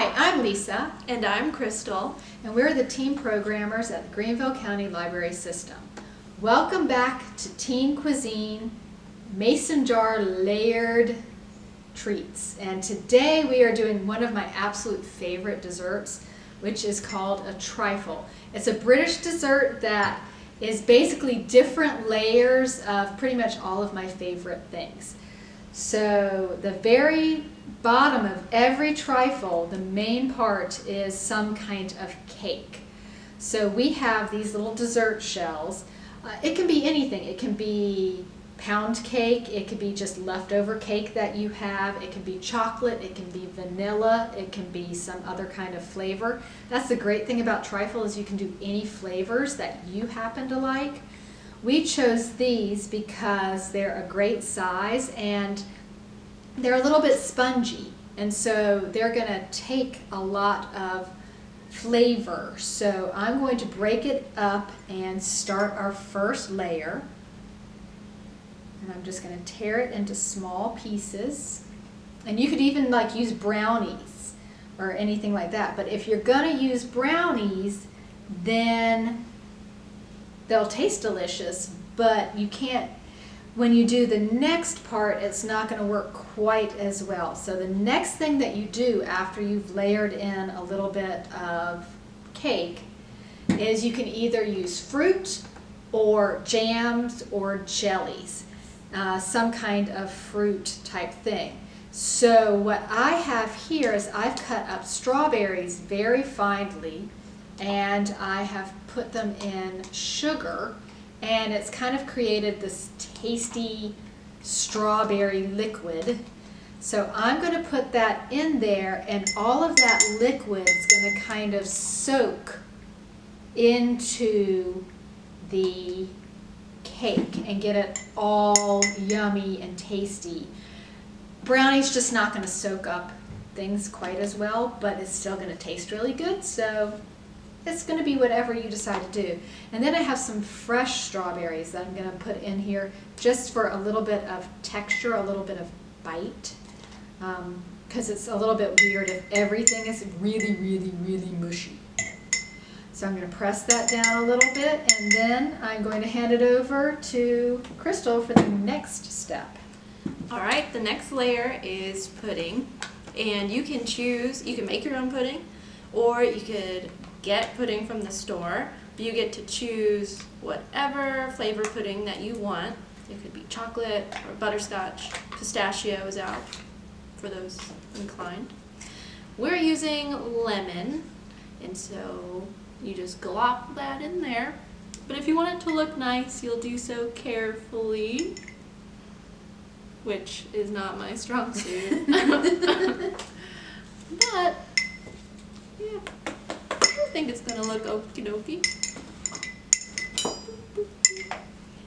Hi, I'm Lisa, And I'm Crystal. and we're the team programmers at the Greenville County Library System. Welcome back to Teen Cuisine Mason Jar Layered Treats. And today we are doing one of my absolute favorite desserts, which is called a trifle. It's a British dessert that is basically different layers of pretty much all of my favorite things. So the very bottom of every trifle, the main part is some kind of cake. So we have these little dessert shells. It can be anything. It can be pound cake. It could be just leftover cake that you have. It can be chocolate. It can be vanilla. It can be some other kind of flavor. That's the great thing about trifle is you can do any flavors that you happen to like. We chose these because they're a great size and they're a little bit spongy, and so they're going to take a lot of flavor. So I'm going to break it up and start our first layer. And I'm just going to tear it into small pieces. And you could even use brownies or anything like that. But if you're going to use brownies, then they'll taste delicious, but you can't, when you do the next part, it's not going to work quite as well. So the next thing that you do after you've layered in a little bit of cake is you can either use fruit or jams or jellies, some kind of fruit type thing. So what I have here is I've cut up strawberries very finely, and I have put them in sugar, and it's kind of created this tasty strawberry liquid. So I'm going to put that in there, and all of that liquid is going to kind of soak into the cake and get it all yummy and tasty. Brownie's just not going to soak up things quite as well, but it's still going to taste really good. So it's going to be whatever you decide to do. And then I have some fresh strawberries that I'm going to put in here just for a little bit of texture, a little bit of bite, because it's a little bit weird if everything is really, really, really mushy. So I'm going to press that down a little bit, and then I'm going to hand it over to Crystal for the next step. Alright, the next layer is pudding. And you can choose, you can make your own pudding, or you could get pudding from the store. You get to choose whatever flavor pudding that you want. It could be chocolate or butterscotch. Pistachio is out for those inclined. We're using lemon, and so you just glop that in there. But if you want it to look nice, you'll do so carefully, which is not my strong suit. But yeah, I think it's gonna look okie dokie.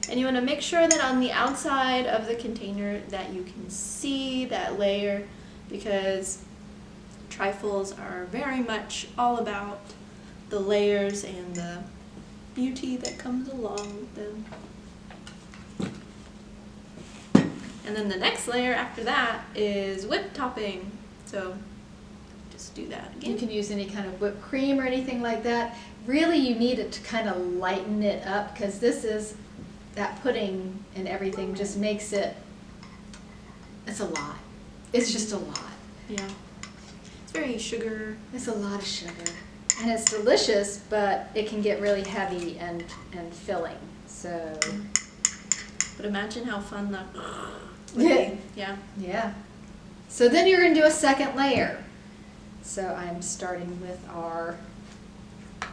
And you want to make sure that on the outside of the container that you can see that layer, because trifles are very much all about the layers and the beauty that comes along with them. And then the next layer after that is whipped topping. So just do that again. You can use any kind of whipped cream or anything like that. Really, you need it to kind of lighten it up, because this is, that pudding and everything just makes it, it's a lot. It's just a lot. Yeah. It's very sugar. It's a lot of sugar. And it's delicious, but it can get really heavy and filling. So, But imagine how fun that would be. Yeah. yeah. So then you're going to do a second layer. So I'm starting with our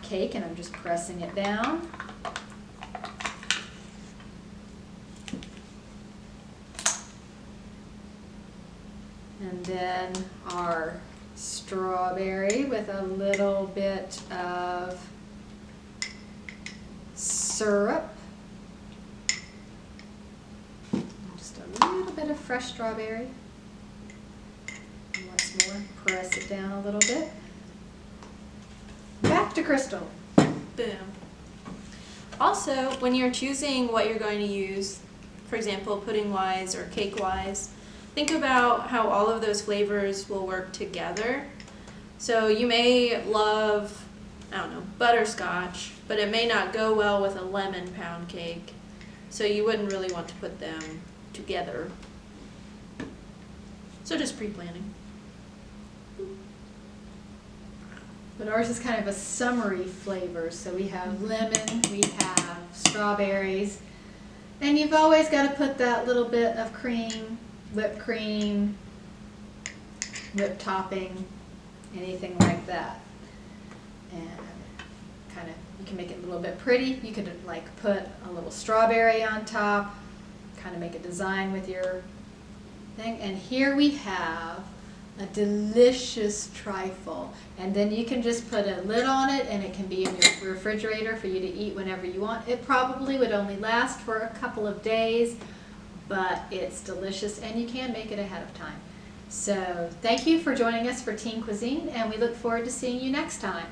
cake, and I'm just pressing it down. And then our strawberry with a little bit of syrup. Just a little bit of fresh strawberry. And once more, press it down a little bit. Back to Crystal. Boom. Also, when you're choosing what you're going to use, for example, pudding-wise or cake-wise, think about how all of those flavors will work together. So you may love, I don't know, butterscotch, but it may not go well with a lemon pound cake. So you wouldn't really want to put them together. So just pre-planning. But ours is kind of a summery flavor, so we have lemon, we have strawberries, and you've always got to put that little bit of cream, whipped topping, anything like that. And kind of, you can make it a little bit pretty. You could like put a little strawberry on top, kind of make a design with your thing. And here we have a delicious trifle, and then you can just put a lid on it and it can be in your refrigerator for you to eat whenever you want. It probably would only last for a couple of days, but it's delicious and you can make it ahead of time. So thank you for joining us for Teen Cuisine, and we look forward to seeing you next time.